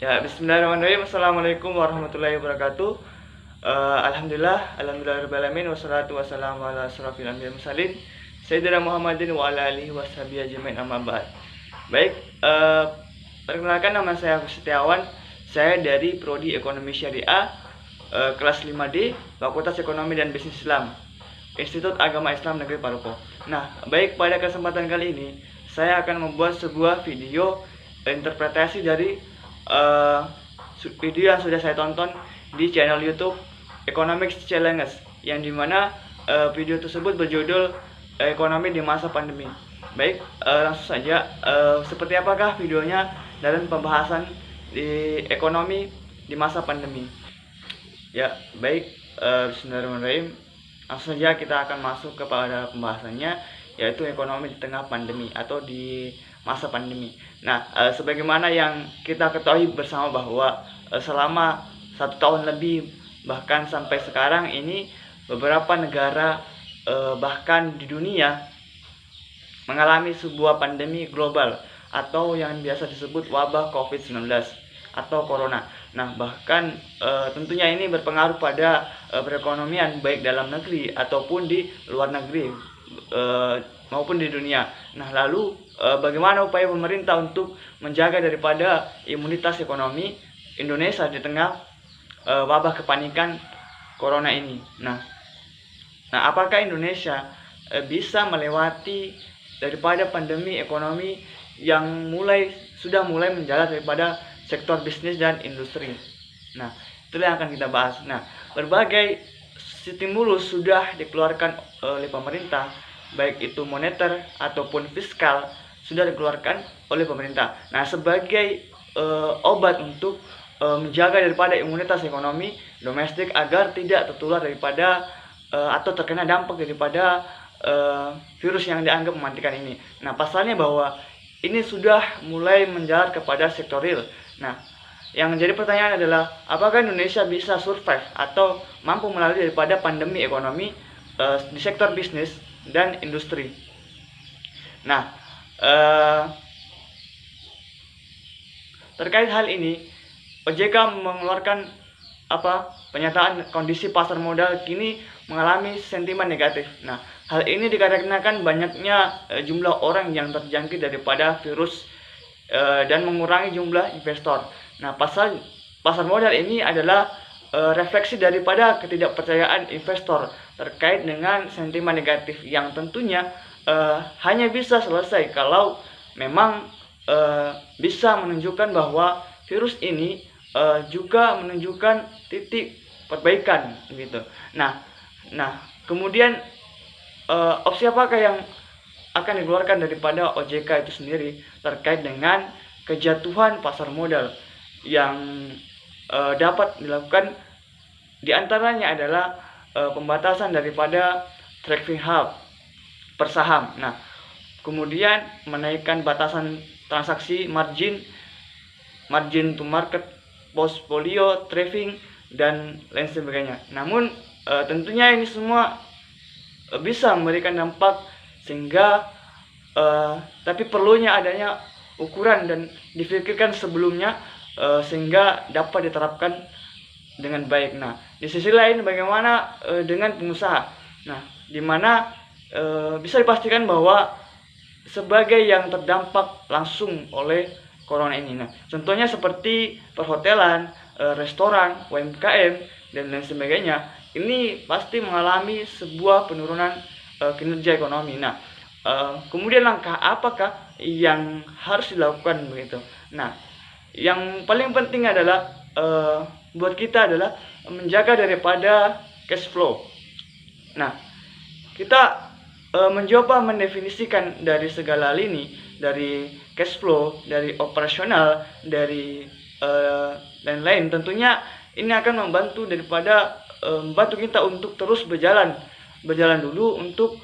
Ya, bismillahirrahmanirrahim. Assalamualaikum warahmatullahi wabarakatuh. Alhamdulillah wassalatu wassalamu ala asrofil anbiya'i mursalin Sayyidina Muhammadin wa ala alihi washabihi ajmain amma ba'd. Baik, perkenalkan nama saya Agus Setiawan. Saya dari Prodi Ekonomi Syariah, kelas 5D, Fakultas Ekonomi dan Bisnis Islam, Institut Agama Islam Negeri Paropo. Nah, baik, pada kesempatan kali ini saya akan membuat sebuah video interpretasi dari video yang sudah saya tonton di channel YouTube Economics Challenge, yang dimana video tersebut berjudul Ekonomi di Masa Pandemi. Baik, langsung saja, seperti apakah videonya dalam pembahasan di ekonomi di masa pandemi. Ya, baik, bismillahirrahmanirrahim. Langsung saja kita akan masuk kepada pembahasannya, yaitu ekonomi di tengah pandemi atau di masa pandemi. Nah, sebagaimana yang kita ketahui bersama bahwa selama 1 tahun lebih, bahkan sampai sekarang ini, beberapa negara bahkan di dunia mengalami sebuah pandemi global atau yang biasa disebut wabah COVID-19 atau corona. Nah, bahkan tentunya ini berpengaruh pada perekonomian baik dalam negeri ataupun di luar negeri maupun di dunia. Nah, lalu bagaimana upaya pemerintah untuk menjaga daripada imunitas ekonomi Indonesia di tengah wabah kepanikan corona ini? Nah, apakah Indonesia bisa melewati daripada pandemi ekonomi yang sudah mulai menjalar daripada sektor bisnis dan industri? Nah, itulah yang akan kita bahas. Nah, berbagai stimulus sudah dikeluarkan oleh pemerintah, baik itu moneter ataupun fiskal, sudah dikeluarkan oleh pemerintah. Nah, sebagai obat untuk menjaga daripada imunitas ekonomi domestik agar tidak tertular daripada atau terkena dampak daripada virus yang dianggap mematikan ini. Nah, pasalnya bahwa ini sudah mulai menjalar kepada sektor real. Nah, yang menjadi pertanyaan adalah apakah Indonesia bisa survive atau mampu melalui daripada pandemi ekonomi di sektor bisnis dan industri. Nah, terkait hal ini, OJK mengeluarkan pernyataan kondisi pasar modal kini mengalami sentimen negatif. Nah, hal ini dikarenakan banyaknya jumlah orang yang terjangkit daripada virus dan mengurangi jumlah investor. Nah, pasar modal ini adalah refleksi daripada ketidakpercayaan investor terkait dengan sentimen negatif yang tentunya hanya bisa selesai kalau memang bisa menunjukkan bahwa virus ini juga menunjukkan titik perbaikan gitu. Nah, kemudian opsi apakah yang akan dikeluarkan daripada OJK itu sendiri terkait dengan kejatuhan pasar modal yang dapat dilakukan? Di antaranya adalah pembatasan daripada trading halt per saham. Nah, kemudian menaikkan batasan transaksi margin to market, portfolio trading, dan lain sebagainya. Namun tentunya ini semua bisa memberikan dampak sehingga tapi perlunya adanya ukuran dan difikirkan sebelumnya sehingga dapat diterapkan dengan baik. Nah, di sisi lain bagaimana dengan pengusaha? Nah, di mana bisa dipastikan bahwa sebagai yang terdampak langsung oleh corona ini. Nah, contohnya seperti perhotelan, restoran, UMKM, dan lain sebagainya, ini pasti mengalami sebuah penurunan kinerja ekonomi. Nah, kemudian langkah apakah yang harus dilakukan begitu? Nah, yang paling penting adalah buat kita adalah menjaga daripada cash flow. Nah, kita mencoba mendefinisikan dari segala lini, dari cash flow, dari operasional, dari lain-lain. Tentunya ini akan membantu daripada membantu kita untuk terus berjalan dulu untuk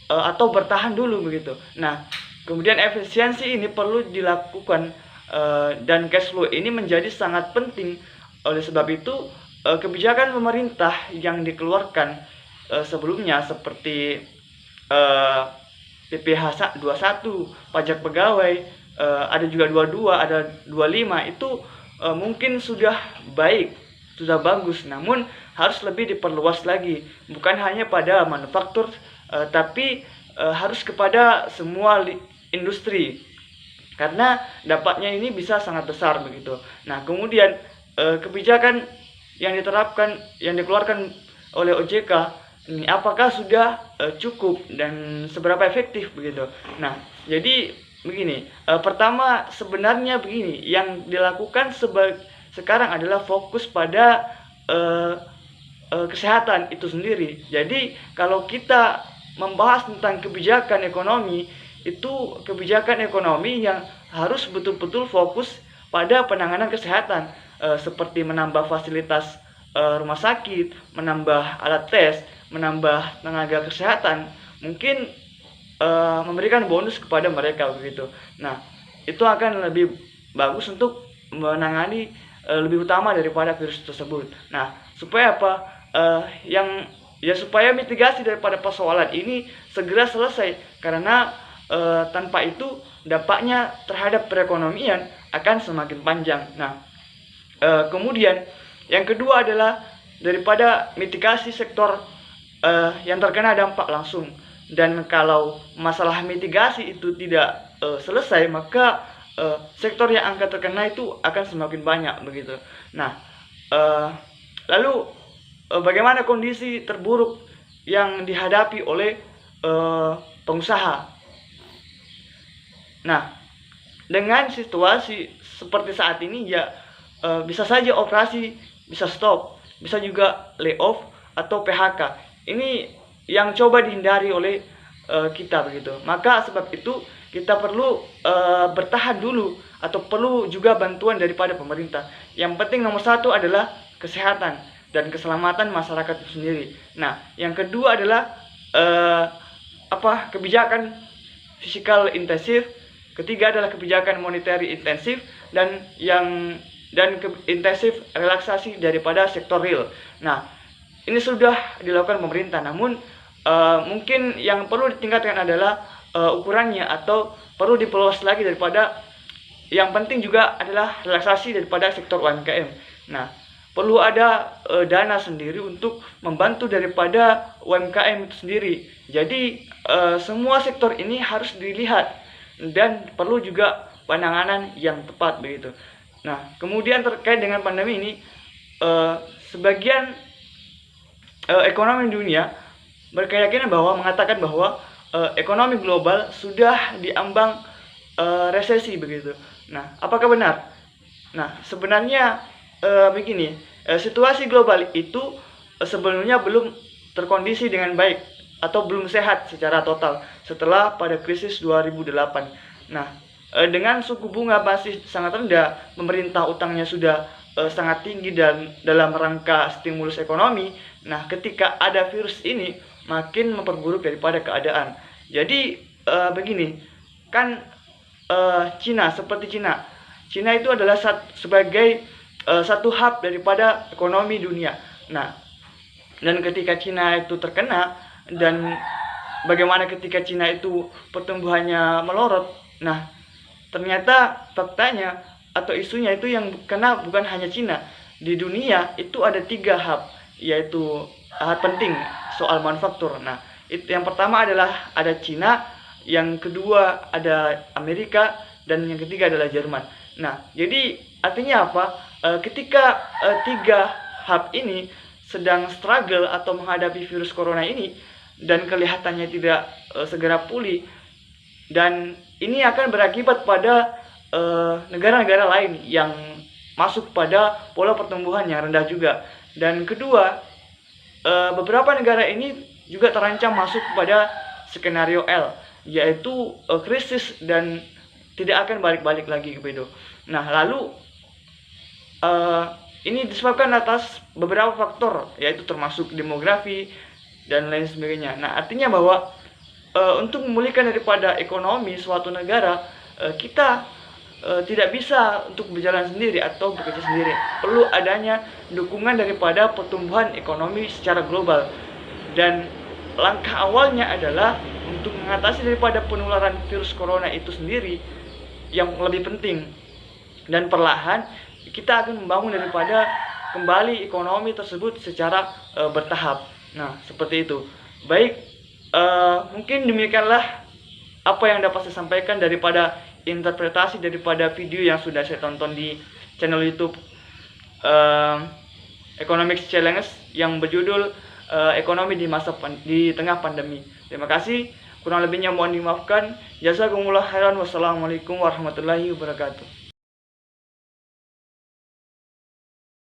atau bertahan dulu begitu. Nah, kemudian efisiensi ini perlu dilakukan dan cash flow ini menjadi sangat penting. Oleh sebab itu, kebijakan pemerintah yang dikeluarkan sebelumnya seperti PPh 21, pajak pegawai, ada juga 22, ada 25, itu mungkin sudah baik, sudah bagus, namun harus lebih diperluas lagi, bukan hanya pada manufaktur, tapi harus kepada semua industri, karena dampaknya ini bisa sangat besar begitu. Nah, kemudian kebijakan yang dikeluarkan oleh OJK ini apakah sudah cukup dan seberapa efektif begitu. Nah, jadi begini, pertama sebenarnya begini, yang dilakukan sekarang adalah fokus pada kesehatan itu sendiri. Jadi kalau kita membahas tentang kebijakan ekonomi, itu kebijakan ekonomi yang harus betul-betul fokus pada penanganan kesehatan, seperti menambah fasilitas rumah sakit, menambah alat tes, menambah tenaga kesehatan, mungkin memberikan bonus kepada mereka begitu. Nah, itu akan lebih bagus untuk menangani lebih utama daripada virus tersebut. Nah, supaya apa? Supaya mitigasi daripada persoalan ini segera selesai, karena tanpa itu dampaknya terhadap perekonomian akan semakin panjang. Nah, kemudian yang kedua adalah daripada mitigasi sektor yang terkena dampak langsung. Dan kalau masalah mitigasi itu tidak selesai, maka sektor yang akan terkena itu akan semakin banyak begitu. Nah, lalu bagaimana kondisi terburuk yang dihadapi oleh pengusaha? Nah, dengan situasi seperti saat ini ya, bisa saja operasi bisa stop, bisa juga layoff atau PHK. Ini yang coba dihindari oleh kita begitu. Maka sebab itu kita perlu bertahan dulu, atau perlu juga bantuan daripada pemerintah. Yang penting nomor satu adalah kesehatan dan keselamatan masyarakat itu sendiri. Nah, yang kedua adalah kebijakan fiskal intensif. Ketiga adalah kebijakan monetary intensif, dan intensif relaksasi daripada sektor real. Nah, ini sudah dilakukan pemerintah, namun mungkin yang perlu ditingkatkan adalah ukurannya, atau perlu diperluas lagi daripada. Yang penting juga adalah relaksasi daripada sektor UMKM. Nah, perlu ada dana sendiri untuk membantu daripada UMKM itu sendiri. Jadi semua sektor ini harus dilihat dan perlu juga penanganan yang tepat begitu. Nah, kemudian terkait dengan pandemi ini, sebagian ekonomi dunia berkeyakinan mengatakan bahwa ekonomi global sudah diambang resesi begitu. Nah, apakah benar? Nah, sebenarnya begini, situasi global itu sebelumnya belum terkondisi dengan baik atau belum sehat secara total setelah pada krisis 2008. Nah, dengan suku bunga masih sangat rendah, pemerintah utangnya sudah sangat tinggi dan dalam rangka stimulus ekonomi. Nah, ketika ada virus ini makin memperburuk daripada keadaan. Jadi begini, kan Cina itu adalah sebagai satu hub daripada ekonomi dunia. Nah, dan ketika Cina itu terkena, dan bagaimana ketika Cina itu pertumbuhannya melorot. Nah, ternyata faktanya atau isunya itu yang kena bukan hanya Cina. Di dunia itu ada 3 hub, yaitu hal penting soal manufaktur. Nah, yang pertama adalah ada Cina, yang kedua ada Amerika, dan yang ketiga adalah Jerman. Nah, jadi artinya apa? Ketika 3 hub ini sedang struggle atau menghadapi virus corona ini, dan kelihatannya tidak segera pulih, dan ini akan berakibat pada negara-negara lain yang masuk pada pola pertumbuhan yang rendah juga. Dan kedua, beberapa negara ini juga terancam masuk pada skenario L, yaitu krisis dan tidak akan balik-balik lagi begitu. Nah, lalu ini disebabkan atas beberapa faktor, yaitu termasuk demografi dan lain sebagainya. Nah, artinya bahwa untuk memulihkan daripada ekonomi suatu negara, kita tidak bisa untuk berjalan sendiri atau bekerja sendiri. Perlu adanya dukungan daripada pertumbuhan ekonomi secara global. Dan langkah awalnya adalah untuk mengatasi daripada penularan virus corona itu sendiri yang lebih penting. Dan perlahan kita akan membangun daripada kembali ekonomi tersebut secara bertahap. Nah, seperti itu. Baik, mungkin demikianlah apa yang dapat saya sampaikan daripada interpretasi daripada video yang sudah saya tonton di channel YouTube Economics Challenge yang berjudul ekonomi di tengah pandemi. Terima kasih. Kurang lebihnya mohon dimaafkan. Jazakumullah khairan. Wassalamualaikum warahmatullahi wabarakatuh.